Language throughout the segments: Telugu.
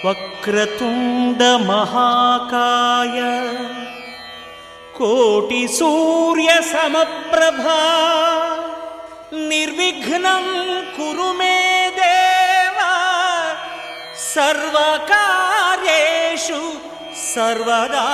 వక్రతుండ మహాకాయ కోటి సూర్య సమప్రభా నిర్విఘ్నం కురు మే దేవా సర్వకార్యేషు సర్వదా.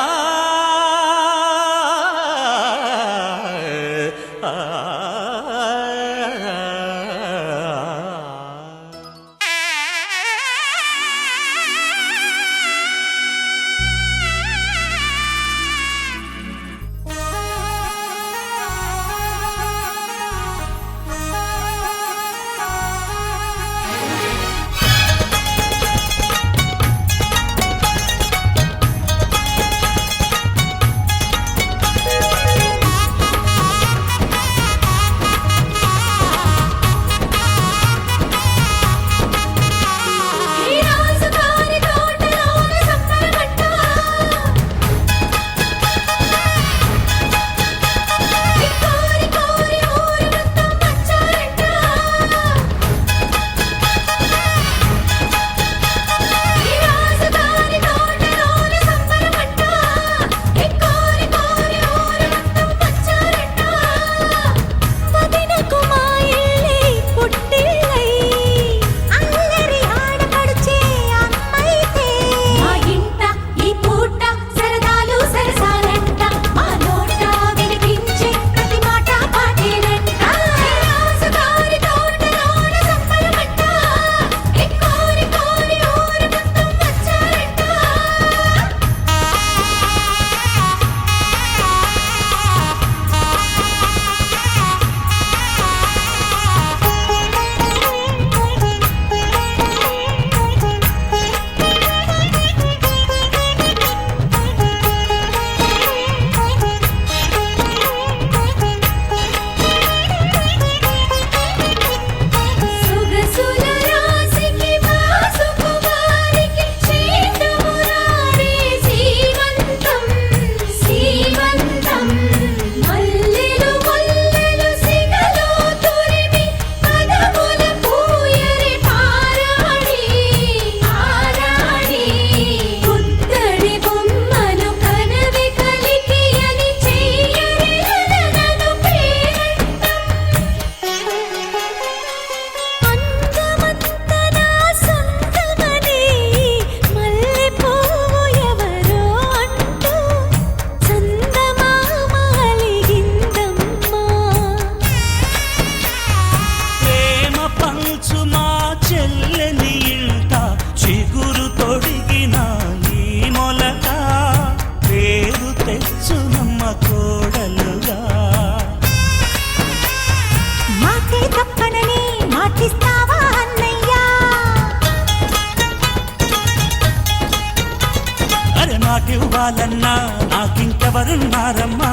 నాకివ్వాలన్నా నాకింకెవరున్నారమ్మా?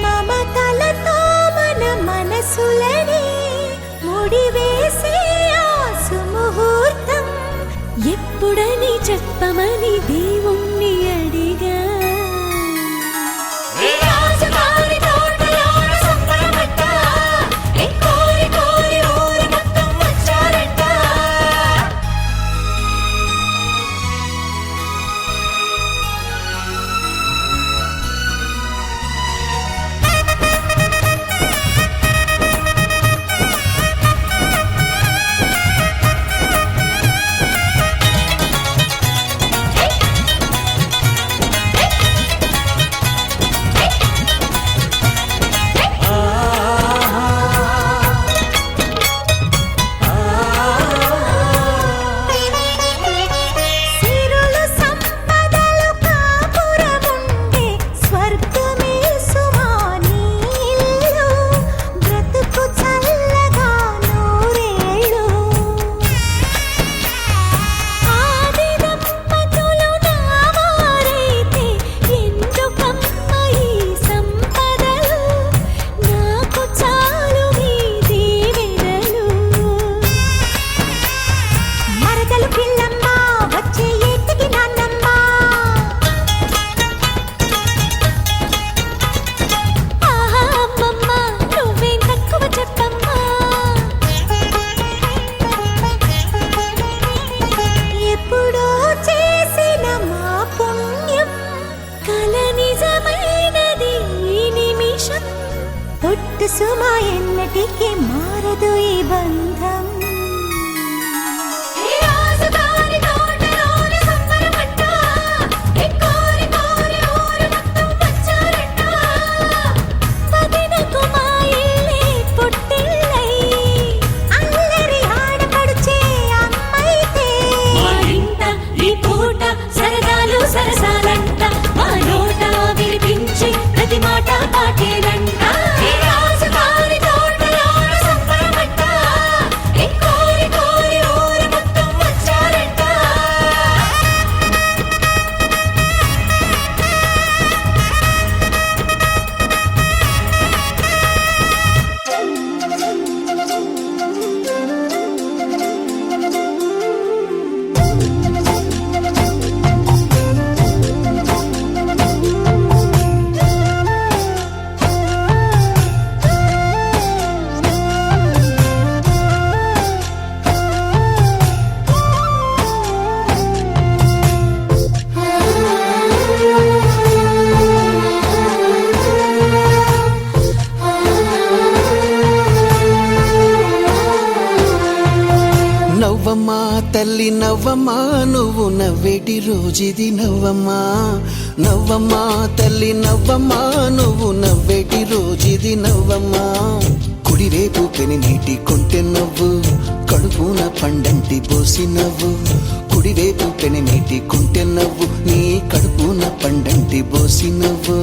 మమతలతో మన మనసులని ముడివేసే ఆసుముహూర్తం ఎప్పుడని చెప్పమని దేవుణ్ణి అడిగా. మా ఎన్నటికీ మారదు ఈ బంధం. సరసాలంట మా నోట వినిపించి ప్రతి మాట పాటేనంట. రాజుగారి తోటలోన సంబరమంట, కోరి కోరి ఊరు మొత్తం వచ్చారంట. నవ్వమ్మా తల్లి నవ్వమ్మా నువ్వు నవ్వేటి రోజుది నవ్వమ్మా. నవ్వమ్మా తల్లి నవ్వమ్మా నువ్వు నవ్వేటి రోజుది నవ్వమ్మా. కుడివైపు పెనినీటి కొంటె నవ్వు, కడుపున పండంటి పోసి నవ్వు. కుడివైపు పెనినీటి కొంటె నవ్వు, నీ కడుపున పండంటి పోసి నవ్వు.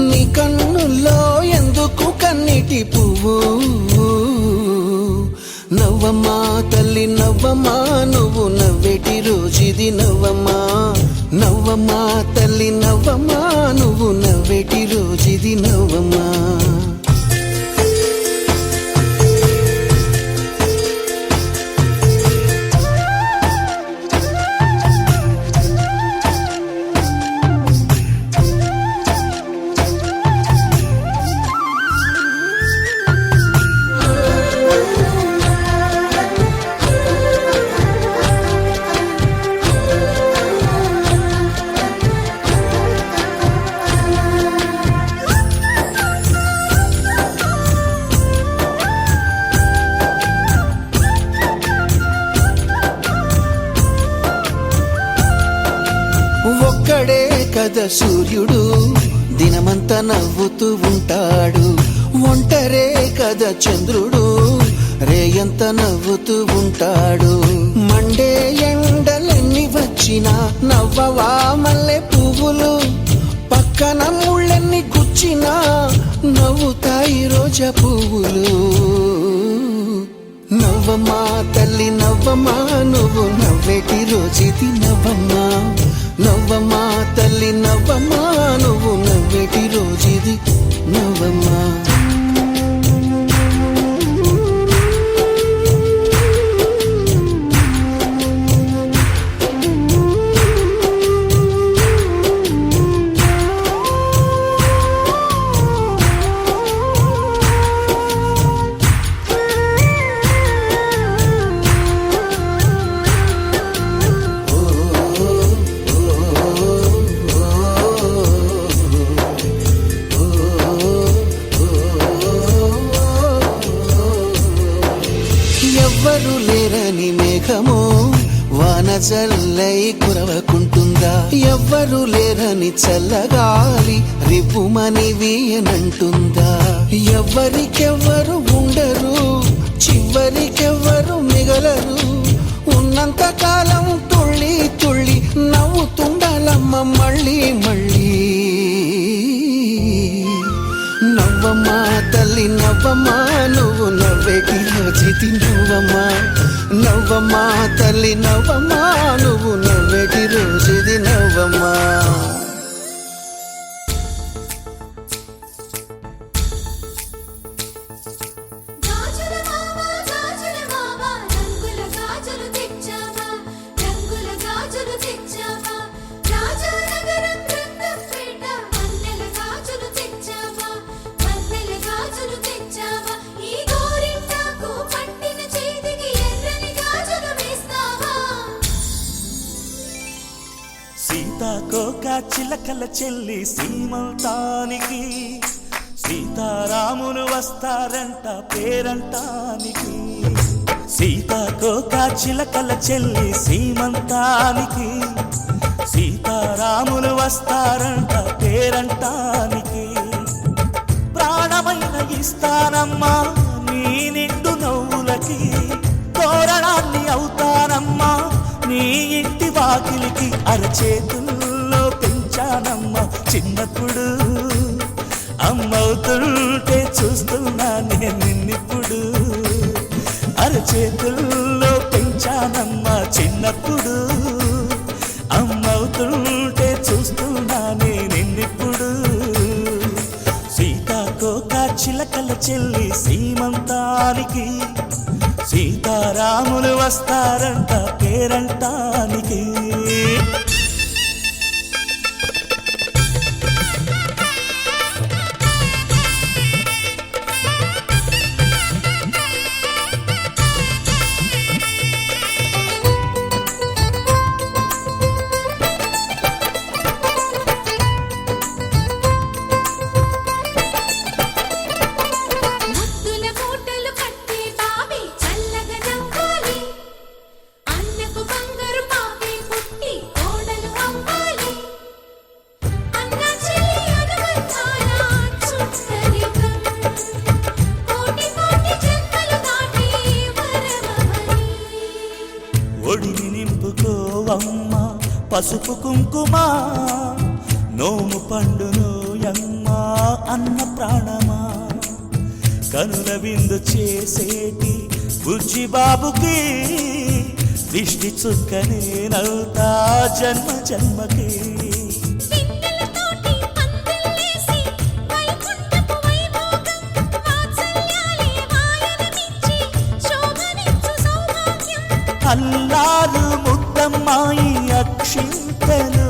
నీ కన్నుల్లో ఎందుకు కన్నీటి పువ్వు. నవ్వమ్మా తల్లి నవ్వమ్మా నువ్వు నవ్వేటి రోజుది నవ్వమ్మా. నవ్వమ్మా తల్లి నవ్వమ్మా నువ్వు నవ్వేటి రోజుది నవ్వమ్మా. ఒక్కడే కదా సూర్యుడు దినమంతా నవ్వుతూ ఉంటాడు. ఒంటరే కదా చంద్రుడు రేయంత నవ్వుతూ ఉంటాడు. మండే ఎండలెన్ని వచ్చినా నవ్వవా మల్లె పువ్వులు. పక్కన ముళ్ళెన్ని గుచ్చినా నవ్వుతాయి రోజా పువ్వులు. నవ్వమ్మా తల్లి నవ్వమ్మా నువ్వు నవ్వేటి రోజుది నవ్వమ్మా. నవ్వమ్మా తల్లి నవ్వమ్మా నువ్వు నవ్వేటి రోజుది నవ్వమ్మా. ఎవ్వరు లేరని మేఘము వాన జల్లై కురవకుంటుందా. ఎవ్వరు లేరని చల్లగాలి రిపుమని వీయనంటుందా. ఎవ్వరికెవ్వరు ఉండరు చివరికెవ్వరు మిగలరు. ఉన్నంత కాలం తుళ్ళి తుళ్ళి నవ్వుతుండాలమ్మ మళ్ళీ మళ్ళీ. నవ్వమ్మా తల్లి నవ్వమ్మా నువ్వు నవ్వేటి రోజుది నవ్వమ్మా. నవ్వమ్మా తల్లి నవ్వమ్మా నువ్వు నవ్వేటి రోజుది నవ్వమ్మా. సీతాకోక చిలకల చెల్లి సీమంతానికి సీతారాములు వస్తారంట పేరంటానికి, సీతాకోక చిలకల చెల్లి సీమంతానికి. సీతారాములు వస్తారంట పేరంటానికి, ప్రాణమైన ఇస్తానమ్మా నీ నిండు నవ్వులకి, తోరణాన్ని అవుతానమ్మా నీ ఇంటి వాకిలికి. అరచేతుల్లో పెంచానమ్మా చిన్నప్పుడు, అమ్మవుతుంటే చూస్తున్నా నేను నిన్నిప్పుడు. అరచేతుల్లో పెంచానమ్మా చిన్నప్పుడు, అమ్మవుతుంటే చూస్తున్నా నేను నిన్నిప్పుడు. సీతాకోక చిలకల చెల్లి సీమంతానికి, సీతారాములు వస్తారంట పేరంటానికి. ముద్దుల మూటలు కట్టి బావి చల్లగా నవ్వాలి, అన్నకు బంగారు పాపి పుట్టి కోడలు అవ్వాలి. అన్న చెల్లి అనుబంధాల చుట్టరికం, కోటి కోటి జన్మలు దాటి వరమవని. ఒడిని నింపుకోవమ్మ పసుపు కుంకుమ, నోము పండునోయమ్మా అన్న ప్రాణమా. కనుల విందు చేసేటి బుజ్జి బాబుకి, దిష్టి చుక్కనేనవుతా జన్మ జన్మకి. పిన్నెలతోటి పందిళ్ళేసి వైకుంఠపు వైభోగం, వాత్సల్యాలే మాయనమిచ్చి శోభనిచ్చు సౌభాగ్యం. అల్లారు ముద్దమ్మాయి అక్షింతలు,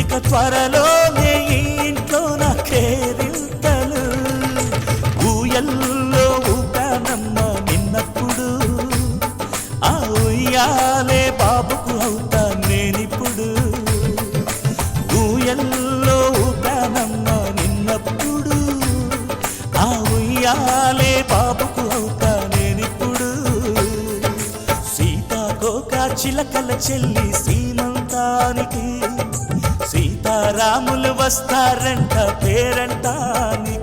ఇక త్వరలోనే ఇంట్లో నా కేరింతలు. ఊయల్లో ఊపానమ్మ నిన్నప్పుడు, ఆ ఉయ్యాలే బాబుకు అవుతా నేనిప్పుడు. ఊయల్లో ఊపానమ్మ నిన్నప్పుడు, ఆ ఉయ్యాలే బాబుకు అవుతా నేనిప్పుడు. సీతాకోక చిలకల చెల్లి సీమంతానికి, సీతారాములు వస్తారంట పేరంటానికి.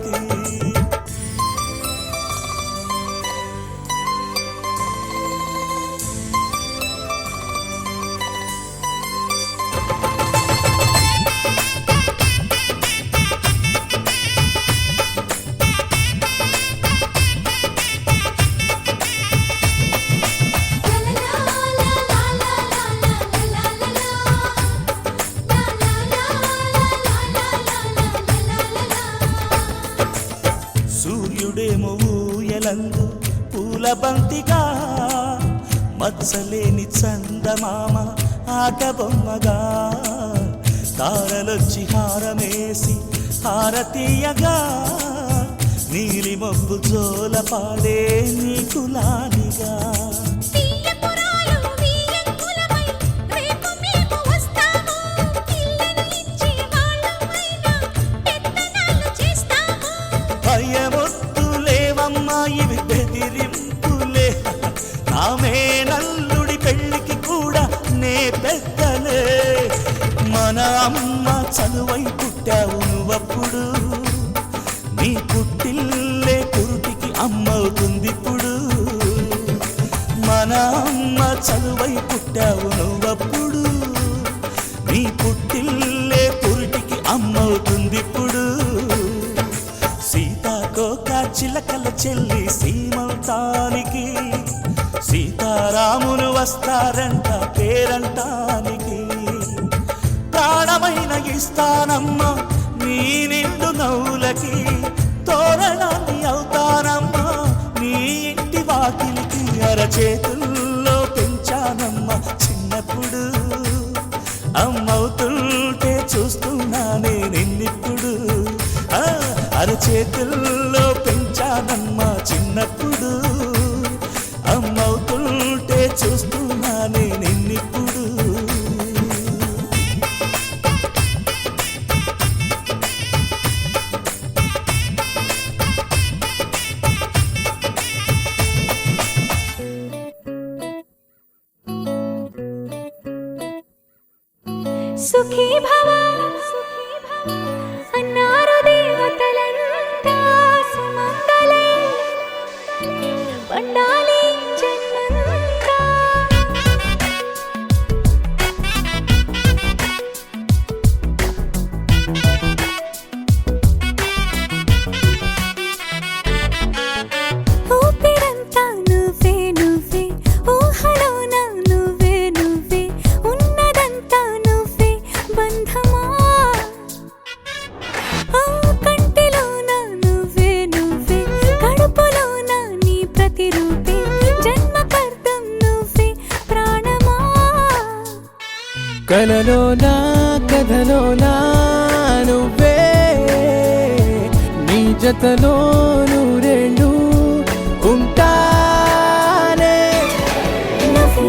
సూర్యుడేమో ఊయలందు పూల బంతిగా, మచ్చలేని చందమామ ఆట బొమ్మగా. తారలొచ్చి హారమేసి హారతీయగా, నీలి మబ్బు జోల పాడే నీకు లాలిగా. తీయపురాలు వీయంకులమై రేపు మేము వస్తాము, ఇళ్ళను ఇచ్చి వాళ్ళమైనా పెత్తనాలు చేస్తాము. భయమొద్దులేవమ్మా ఇవి బెదిరింపులే, నామే నల్లుడి పెళ్ళికి కూడా నే పెద్దలే. మన అమ్మ చదువై పుట్టావు నువ్వప్పుడు, నీ పుట్టిల్లే కురుటికి అమ్మవుతుందిప్పుడు. మన అమ్మ చదువై పుట్టావు నువ్వప్పుడు, నీ పుట్టిల్లే పురిటికి అమ్మవుతుందిప్పుడు. సీతాకోక చిలకల చెల్లి సీమంతానికి, సీతారాములు వస్తారంట పేరంటానికి. ప్రాణమైన ఇస్తానమ్మా నీ నిండు నవ్వులకి, తోరణాన్ని అవుతానమ్మా నీ ఇంటి వాకిలికి. అరచేతుల్లో పెంచానమ్మా చిన్నప్పుడు, అమ్మవుతుంటే చూస్తున్నానే నిన్నిప్పుడు. అరచేతుల్లో పెంచానమ్మా చిన్నప్పుడు, అమ్మవుతుంటే చూస్తున్నానే నిన్నిప్పుడు. సుఖీ భవ అన్నారు దేవతలంతా సుమంగళే పండాలి జన్మంతా. ఊపిరంతా నువ్వే నువ్వే ఊహలోన నువ్వే నువ్వే ఉన్నదంతా నువ్వే బంధమా. ఆ కంటిలోన నువ్వే నువ్వే కడుపులోన నీ ప్రతిరూపే జన్మకర్తం నువ్వే ప్రాణమా. కలలోనా కథలోనా నువ్వే నీ జతలో నూరేళ్ళు ఉంటానే. నువ్వే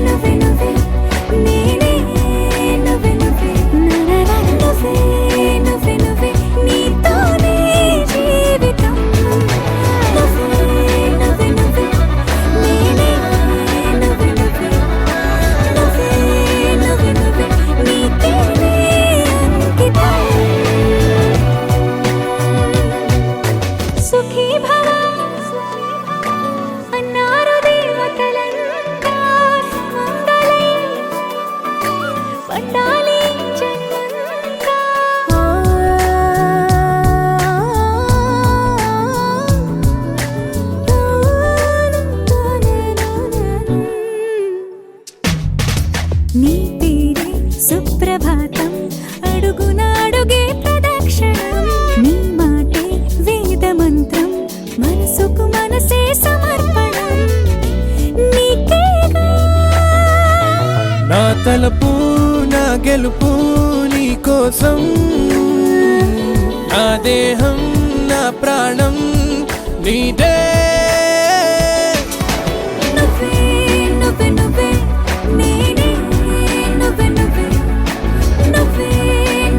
నువ్వే నువ్వే నేనే నువ్వే నువ్వే నరరా నువ్వే నువ్వే నువ్వే నీతోనే జీవితం. నువ్వే నువ్వే నువ్వే నేనే నువ్వే నువ్వే నువ్వే నువ్వే నువ్వే నీకేనే అంకితం. సుఖీ భవ అన్నారు దేవతలంతా సుమంగళే పండాలి జన్మంతా. నీ పేరే సుప్రభాతం అడుగున అడుగే ప్రదక్షిణం. నీ మాటే వేద మంత్రం మనసుకు మనసే సమర్పణం. నీకేగా నా తలపు నా గెలుపు నీ కోసం నా దేహం నా ప్రాణం నీదే. నువ్వే నువ్వే నువ్వే నేనే నువ్వే నువ్వే నువ్వే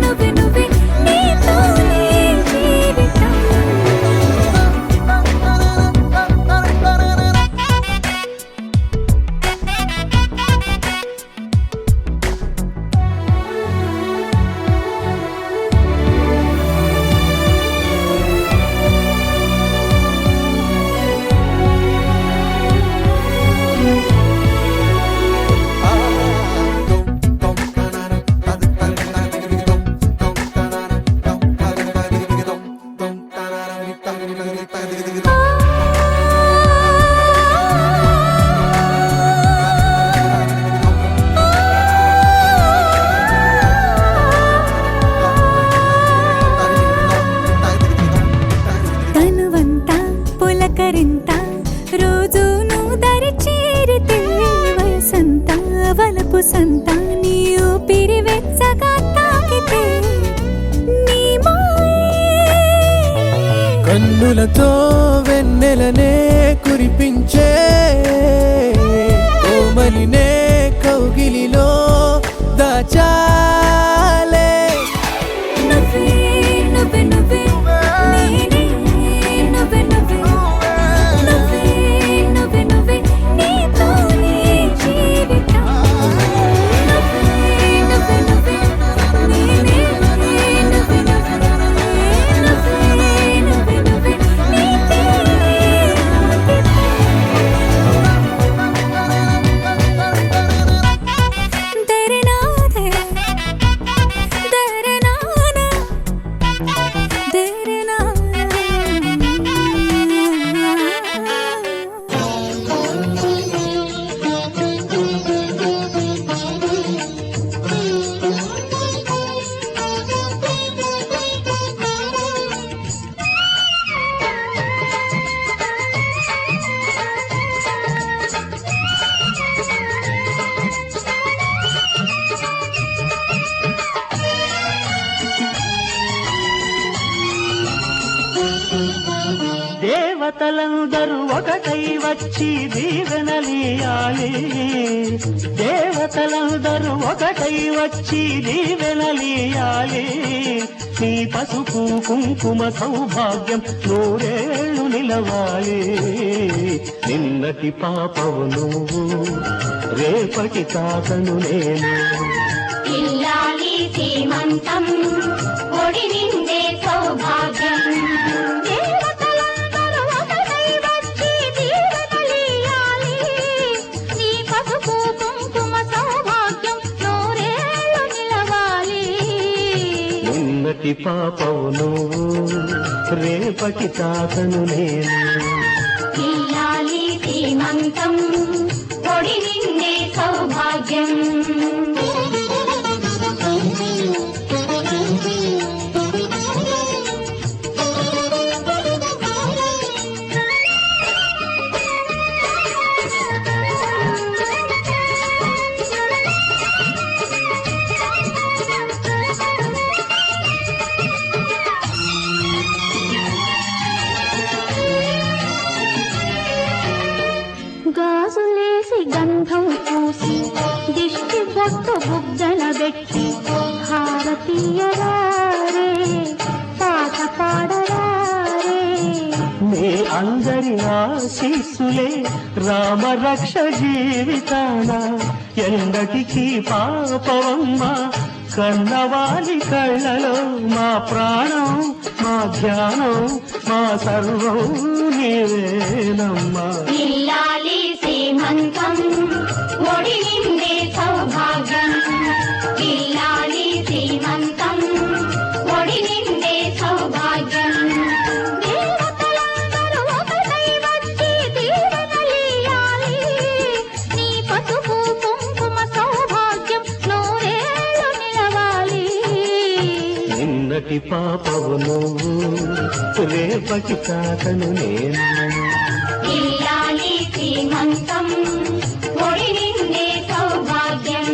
నువ్వే నువ్వే నీతోనే జీవితం. తనువంతా పులకరింత రోజు నువ్వు దరి చేరితే వయసంతా వలపు సంత నీ ఊపిరి వెచ్చగా తాకితే నీ మాయే కన్నులతో వెన్నెలనే కురిపించే కోమలినే కౌగిలిలో దాచాలే. నువ్వే నువ్వే నువ్వే నేనే నువ్వే నువ్వే నువ్వే నువ్వే నువ్వే నీతోనే జీవితం. నువ్వే నువ్వే నువ్వే నేనే నువ్వే నువ్వే నువ్వే నువ్వే నువ్వే నీతోనే అంకితం. తెరనాదే తెరనానా దేవతలందరూ ఒకటై వచ్చి దీవెనలియాలి. దేవతలందరూ ఒకటై వచ్చి దీవెనలియాలి. నీ పసుపు కుంకుమ సౌభాగ్యం నూరేళ్ళు నిలవాలి. నిన్నటి పాపవు నువ్వు రేపటి తాతను నేను. సీమంతం ఒడి నిండే సౌభాగ్యం దేవతలందరూ ఒకటై వచ్చి దీవెనలియాలి నీ పసుపు కుంకుమ సౌభాగ్యం నూరేళ్ళు నిలవాలి ఉన్నతి పాపవు నువ్వు రేపటి తాతను నేను ఇల్లాలి సీమంతం ఒడి నిండే సౌభాగ్యం గాజులేసి గంధం పూసి దిష్టి బొట్టు బుగ్గన పెట్టి భారతీయరారే పాట పాడరారే నీ అందరి ఆశీస్సులే రామరక్ష జీవితాన ఎందటికి పాపవమ్మ కన్నవాలి కళ్ళలో మా ప్రాణం మా ధ్యానం మా సర్వం నీవేనమ్మా ఇల్లాలి సీమంతం ఒడి నిండే సౌభాగ్యం ఇల్లాలి సీమంతం ఒడి నిండే సౌభాగ్యం దేవతలందరూ ఒకటై వచ్చి దీవెనలియాలి నీ పసుపు కుంకుమ సౌభాగ్యం నూరేళ్ళు నిలవాలి నిన్నటి పాపవు నువ్వు రేపటి తాతను నేను ఇల్లాలి సీమంతం ఒడి నిండే సౌభాగ్యం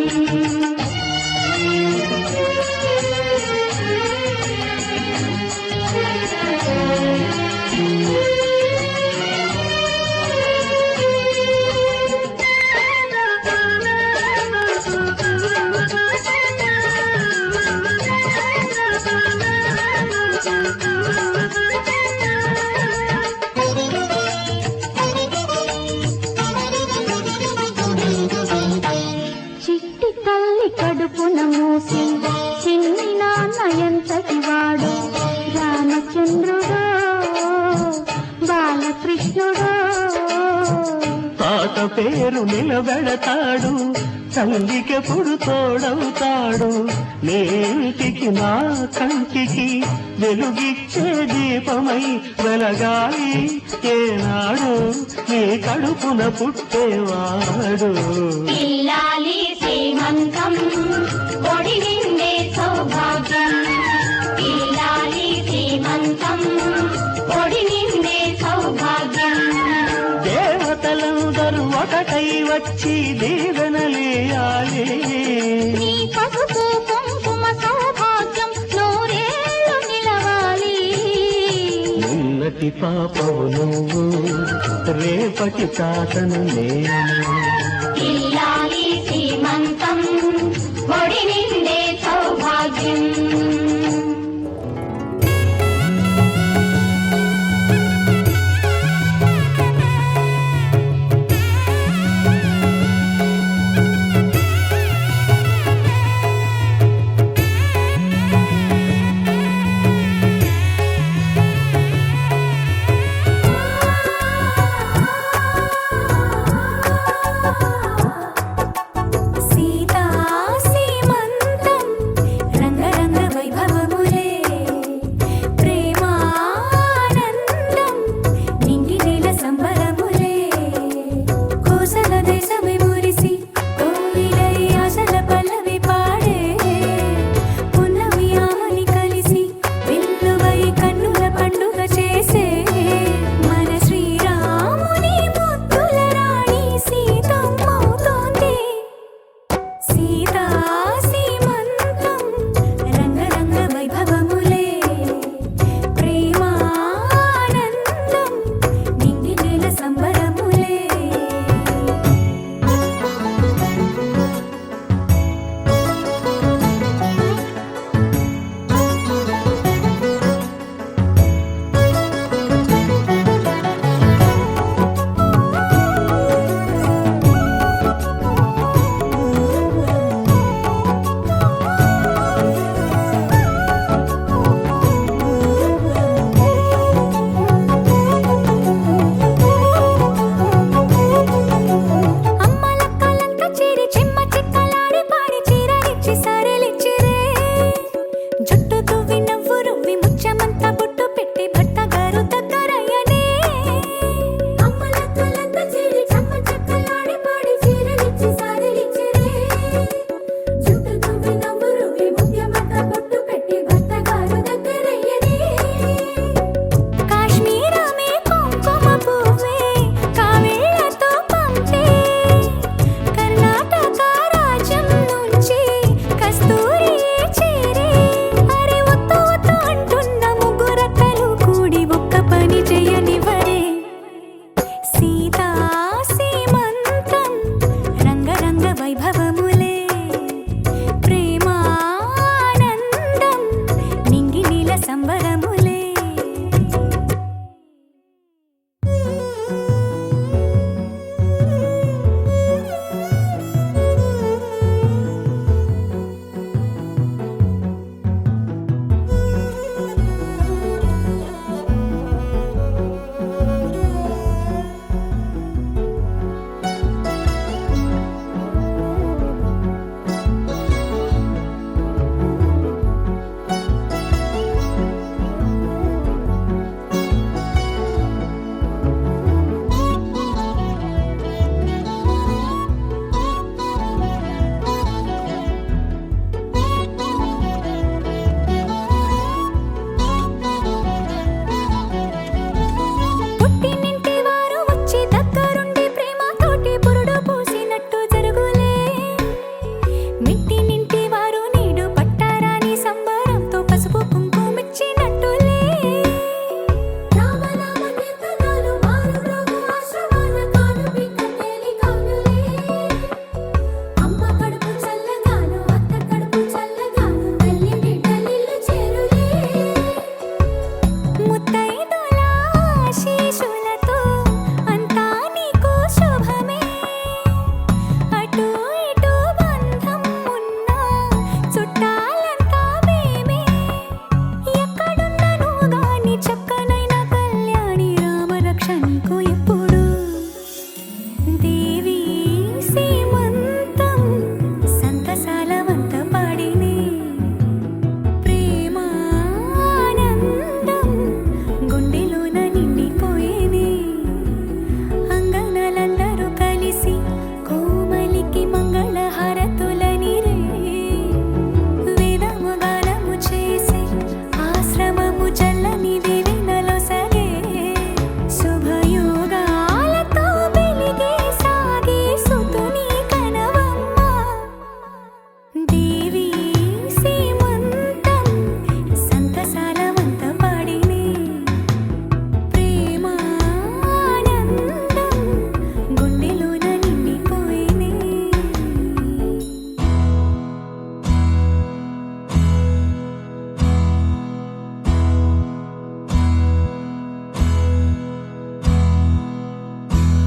చిట్టి తల్లి కడుపున మూసి చిన్ని నాన్న ఎంతటి వాడు రామచంద్రుడో బాలకృష్ణుడో తాత పేరు నిలబెడతాడు తల్లికెప్పుడు తోడవుతాడు నేటికి నా కంటికి వెలుగిచ్చే దీపమై వెలగాలి ఏనాడు నీ కడుపున పుట్టేవాడు ఇల్లాలి సీమంతం ఒడి నిండే సౌభాగ్యం ఇల్లాలి సీమంతం ఒడి నిండే సౌభాగ్యం దేవతలందరూ ఒకటై వచ్చి దీవెనలియాలి నీ పసుపు కుంకుమ సౌభాగ్యం నూరేళ్ళు నిలవాలి ఉన్నతి పాపవు నువ్వు రేపటి తాతను నేను ఇల్లాలి సీమంతం ఒడి నిండే సౌభాగ్యం సీతా సీమంతం రంగరంగ వైభవములే ప్రేమానందం నింగి నీల సంబరములే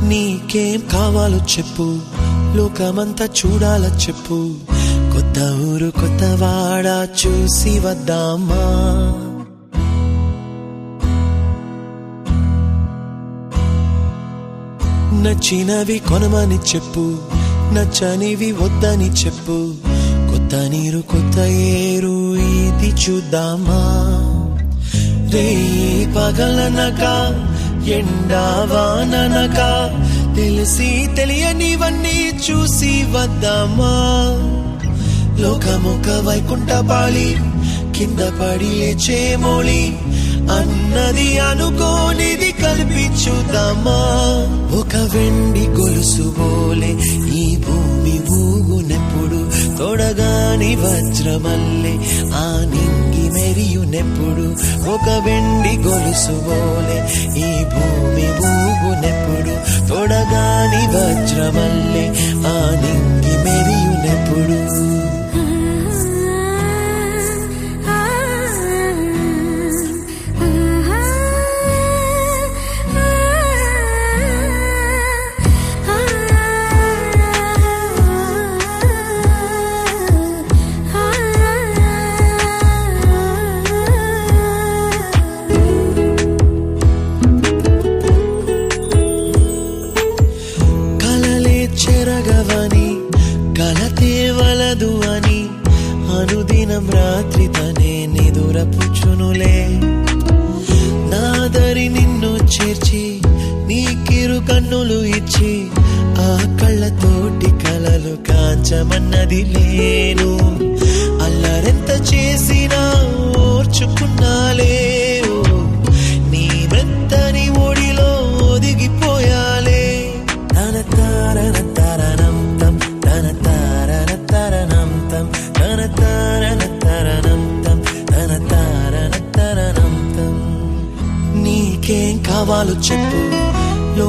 నీకేం కావాలో చెప్పు, లోకమంతా చూడాల చెప్పు, కొత్త ఊరు కొత్త వాడ చూసి వద్దామా. నచ్చినవి కొనమని చెప్పు, నచ్చనివి వద్దని చెప్పు, కొత్త నీరు కొత్త ఏరు ఇది చూద్దామా. రే పగలనక ఎండావాననక తెలిసి తెలియనివన్నీ చూసి వద్దామా. లోకమొక వైకుంఠపాళి, కింద పడి లేచే మోళి, అన్నది అనుకోనిది కల్పించుదామా. ఒక వెండి గొలుసు బోలే ఈ భూమి ఊగునెప్పుడు, తొడగాని వజ్రమల్లే ఆ నింగి మెరియునెప్పుడు. ఒక వెండి గొలుసు బోలే ఈ భూమి ఊగునెప్పుడు, తొడగాని వజ్రమల్లే ఆ నింగి మెరియునెప్పుడు. చెరగవని కలతేవలదు అని అనుదినం రాత్రి తనే నిదురపుచ్చునులే. నాదరి నిన్ను చేర్చి నీకిరు కన్నులు ఇచ్చి, ఆ కళ్ళతోటి కలలు కాంచమన్నది లేను. అల్లరెంత చేసినా ఓర్చుకున్నాలే, నీ మెత్తని ఒడిలో ఒదిగిపోయాలే. తన తారన తరణం తం, తన తారన తరణం తం, తన తారన తరణం తం, తన తారన తరణం తం. నీకేం కావాలో చెప్పు,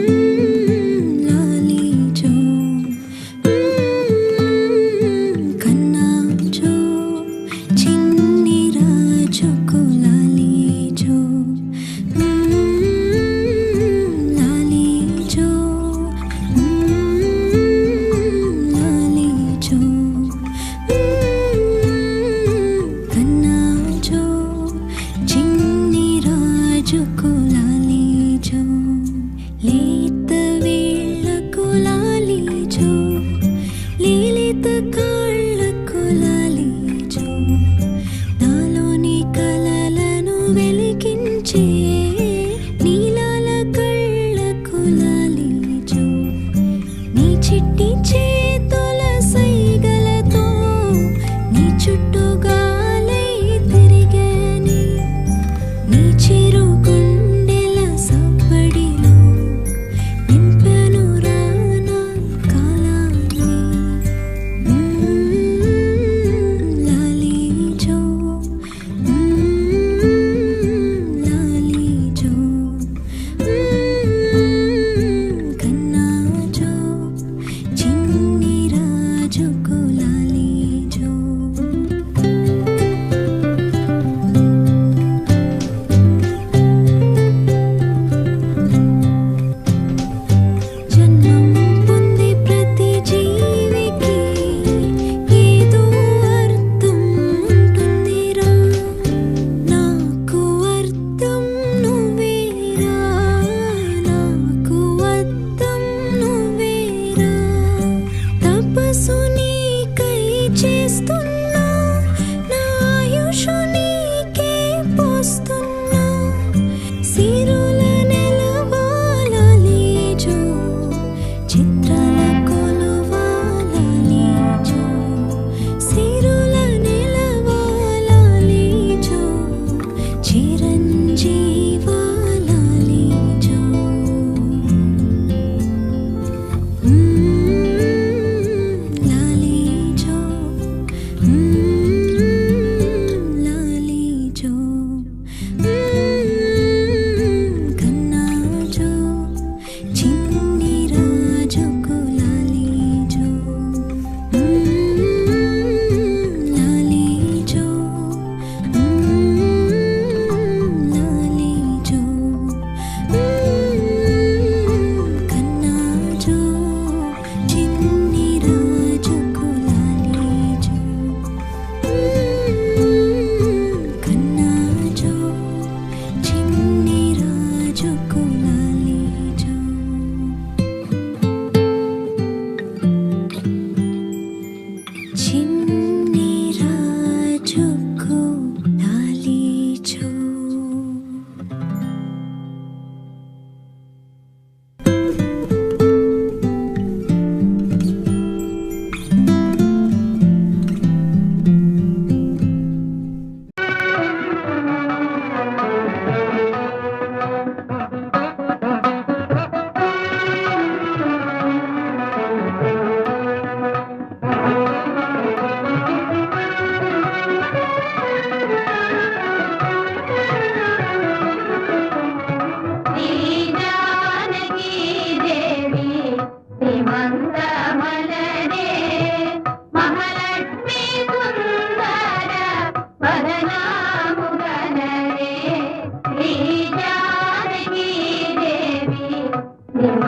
మ్మ్.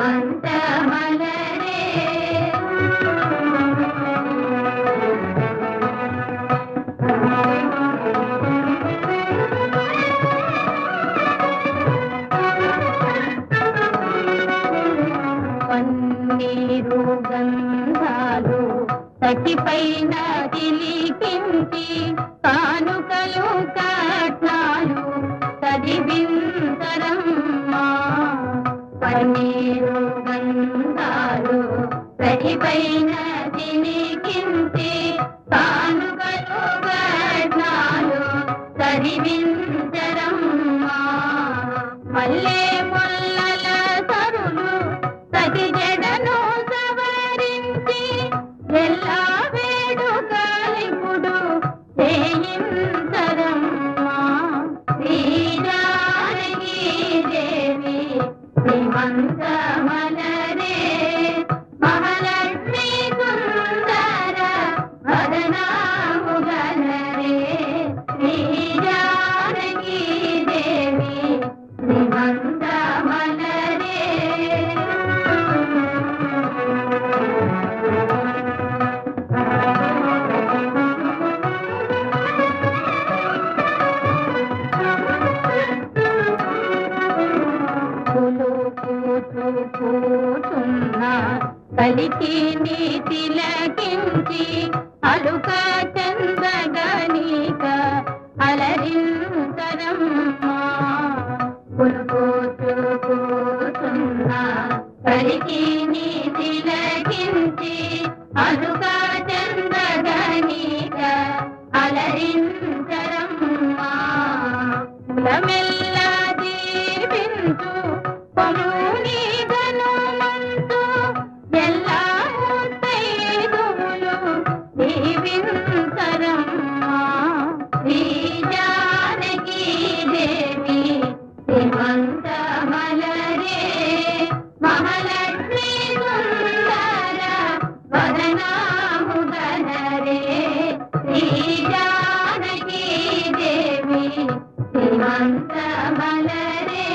శ్రీమంత మలరే పన్నీరు గంధాలు సఖిపైన తిలికించి కానుకలు కట్నాలు చదివింతరమ్మా పన్నీరు గంధాలు సఖిపైన తిలికించి కానుకలు కట్నాలు చదివింతరమ్మా మల్లె ముల్లల సరులు సతి జడను సవరించి ఎల్లా వేడుకలిపుడు చేయింతరమ్మా శ్రీజానకీ దేవి శ్రీమంత మలరే మహాలక్ష్మి సుందర వదనాముగలరే శ్రీజానకీ దేవి శ్రీమంత మలరే కూచున్న కలికి తిలకించి అలుక చందగనిక అలరింతరమ్మా కూచున్న కలికి తిలకించి అలుక చందగనిక అలరింతరమ్మా కులమెల్ల దీపించు కొముని గనుమంతు ఎల్లా ముత్తైదువులు దీవింతరమ్మా శ్రీజానకీ దేవి శ్రీమంత మలరే మహాలక్ష్మి సుందర వదనాముగలరే శ్రీజానకీ దేవి శ్రీమంత మలరే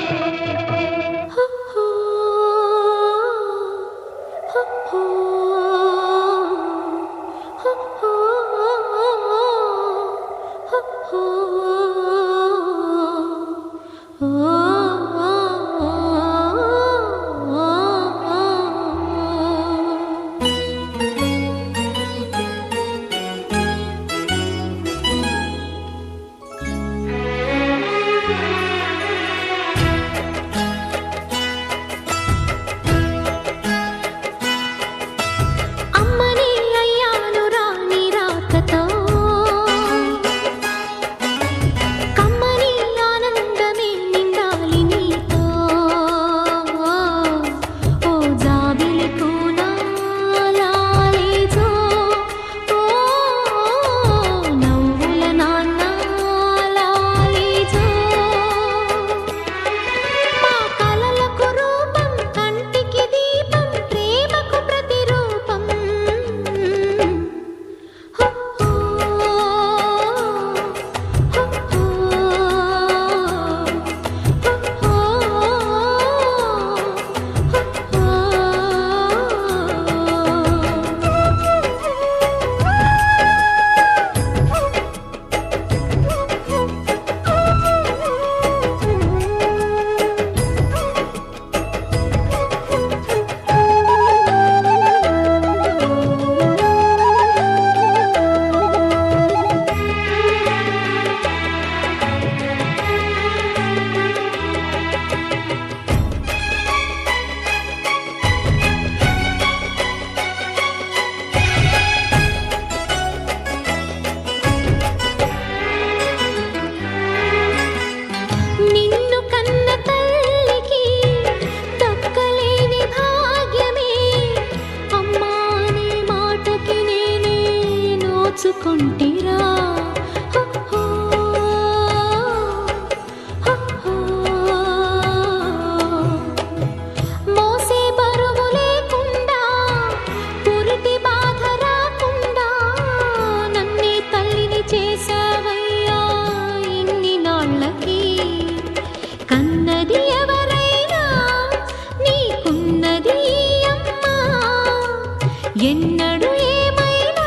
ఎన్నడు ఏమైనా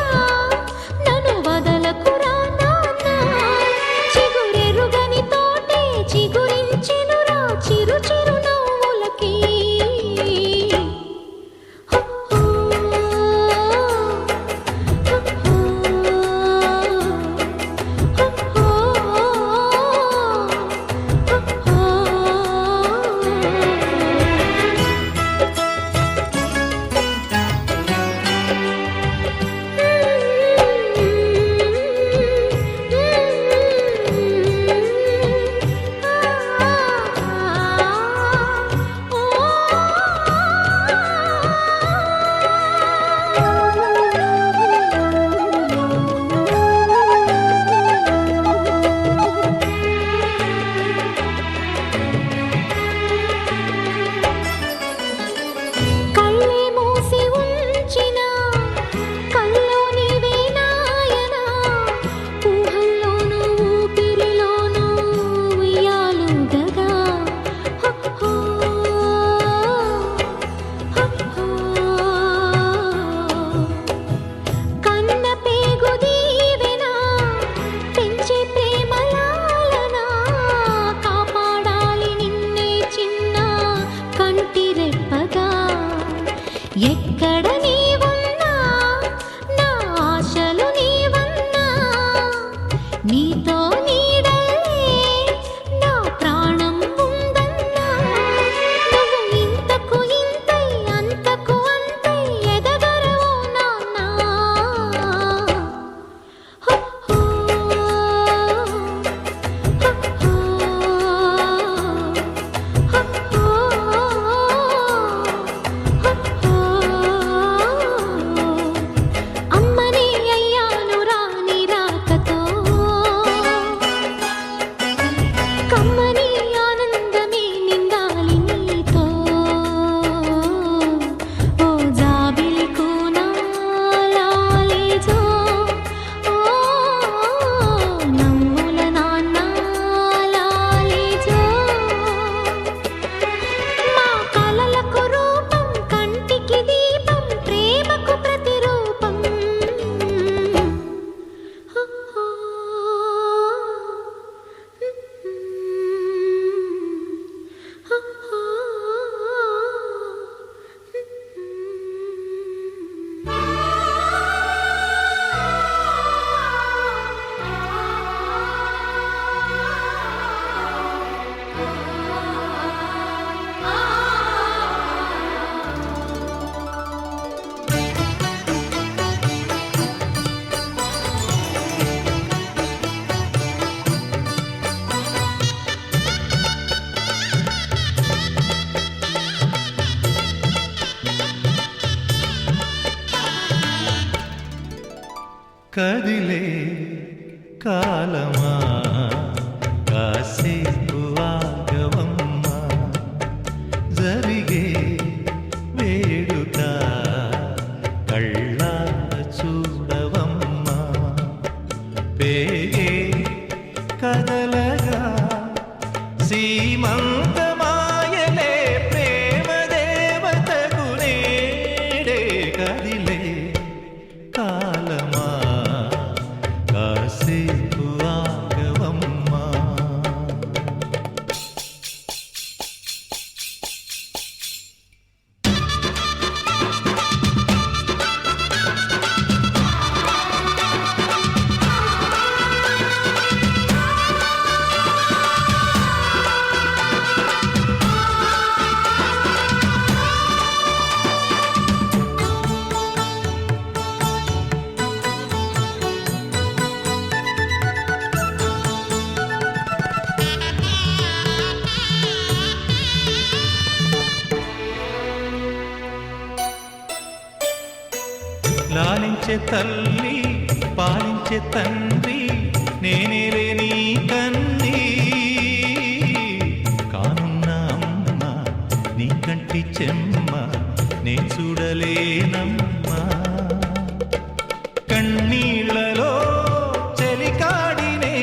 నన్ను వదలకురా నాన్న చిగురెరుగని తోటే చిగురించెనురా చిరు చిరు నవ్వులకి ఎక్కడ నీవున్నా నా ఆశలు నీవన్నా నీతో నీడల్లే నా ప్రాణం ఉందన్నా నువ్వు ఇంతకు ఇంతై అంతకు అంతై ఎదగరవు నాన్నా కదిలే కాలమా కాసేపు ఆగవమ్మా జరిగే వేడుక కళ్ళార చూడవమ్మా పేగే కదలగా సీమంతమాయలే ప్రేమ దేవతకు నేడే కదిలే కాలమా కాసేపు ఆగవమ్మా లాలించే తల్లి పాలించే తండ్రి నేనేలే నీ కన్ని కానున్న అమ్మ నీ కంటి చెమ్మ నే చూడలేనమ్మా కన్నీళ్లలో చెలికాడినే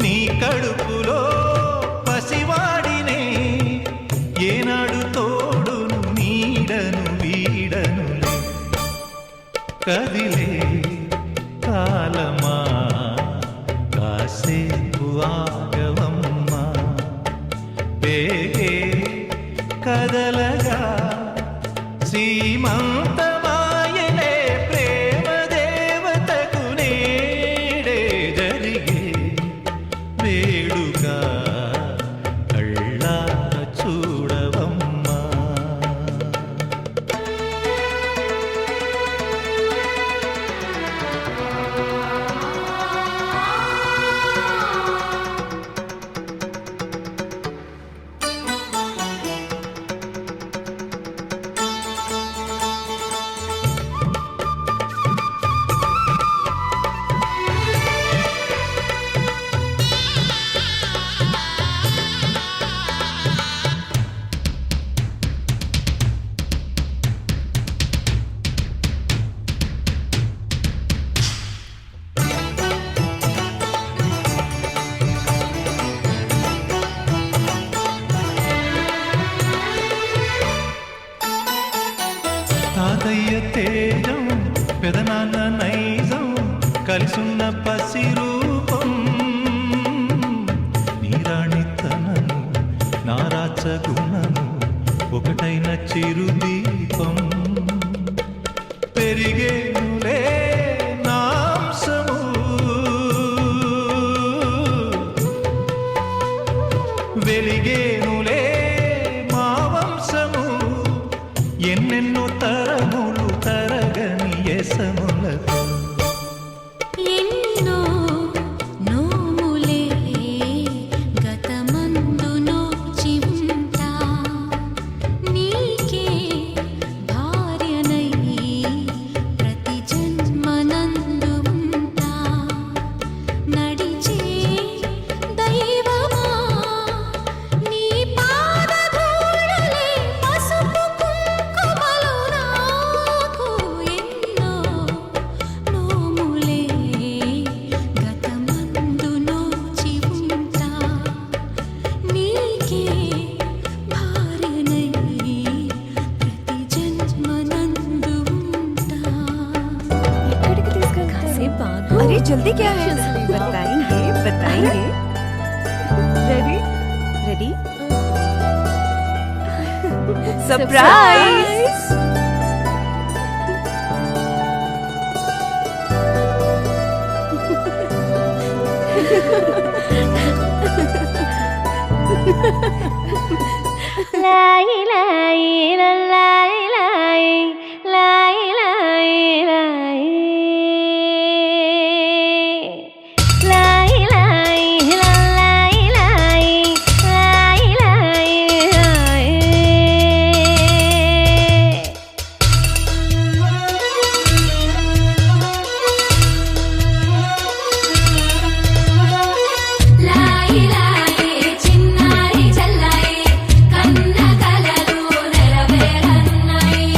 నీ కడుపులో పసివాడినే ఏనాడు కదిలే కాలమా కాసేపు ఆగవమ్మా పేగే కదలగా సీమంతమాయనే ప్రేమ దేవతకు నేడే జరిగే వేడుక కళ్ళార చూడవమ్మా తాతయ్య తేజం పెదనాన్న నైజం కలిసున్న పసి రూపం నీరాణితనము నారాచ గుణము ఒకటైన చిరుదీపం పెరిగేనులే నాంసము వెలిగేనులే మా వంశము ఎన్నెన్నో తరములు తరగని యసములతో ఎన్నో నోములే గతమందు నోచి ఉంటా నీకే భార్యనై ప్రతి జన్మనందు ఉంటా నడిచే దైవమా నీ పాదధూళిలే పసుపు కుంకుమలు నాకు ఎన్నో నోములే గతమందు నోచి ఉంటా నీకే భార్యనై ప్రతి జన్మనందు ఉంటా ఎక్కడికి తీసుకెళ్తారు? अरे जल्दी क्या है? बताएंगे बताएंगे। Ready ready surprise. लाई लाई लाई लाई लाई लाई लाई लाई लाई लाई लाई लाई लाई लाई लाई చిన్నారి చల్లాయి కన్న కలలు నెరవేరన్నాయి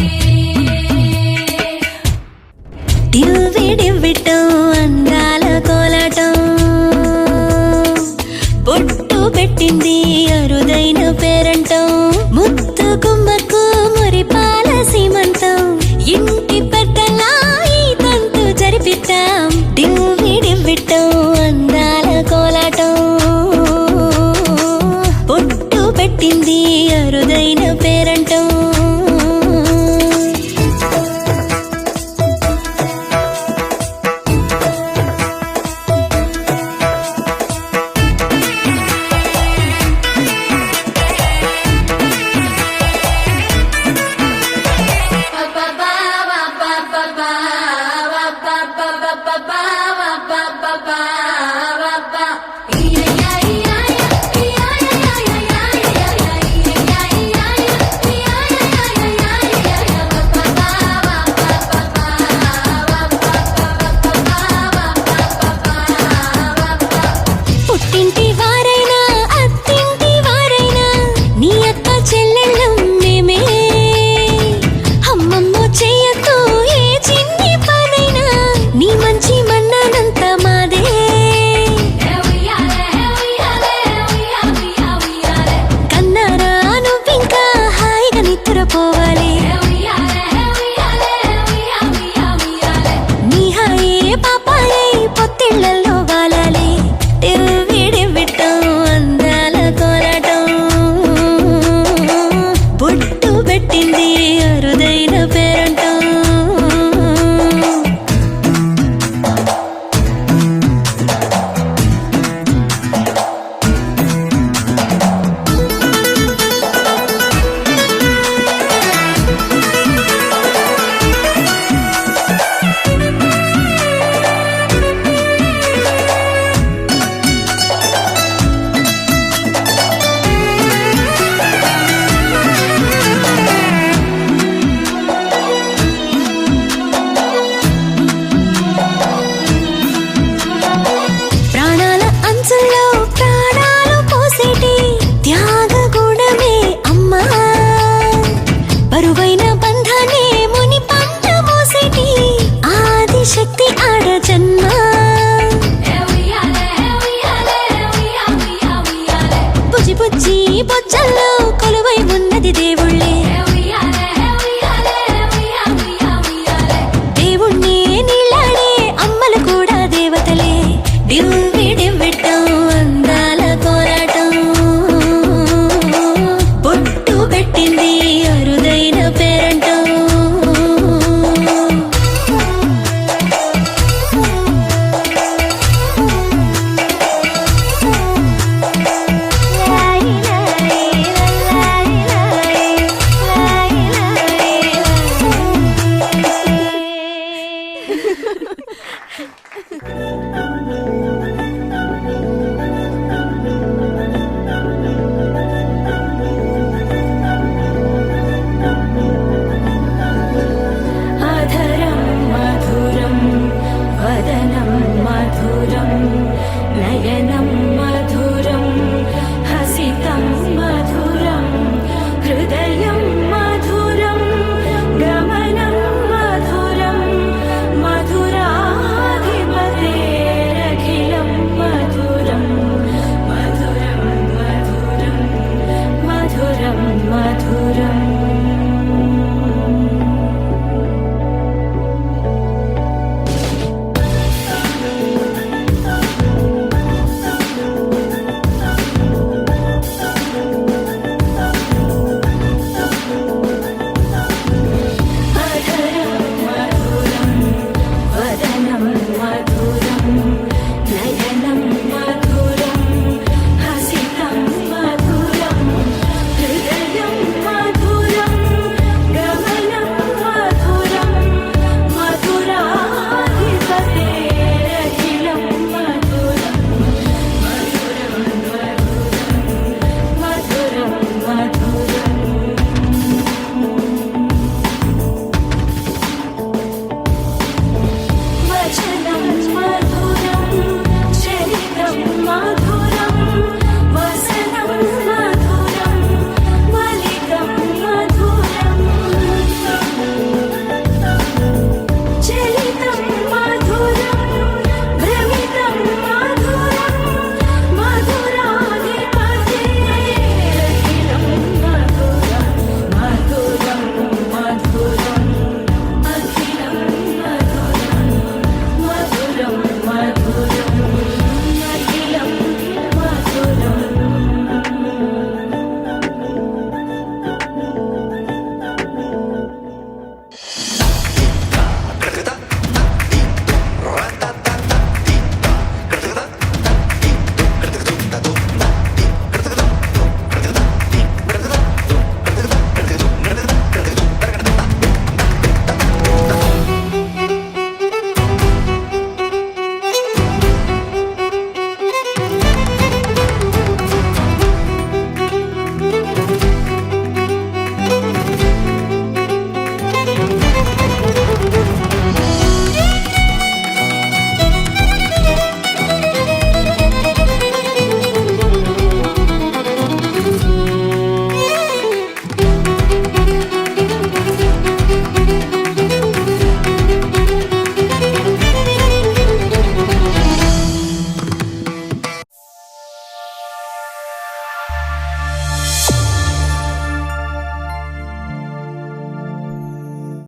చల్లో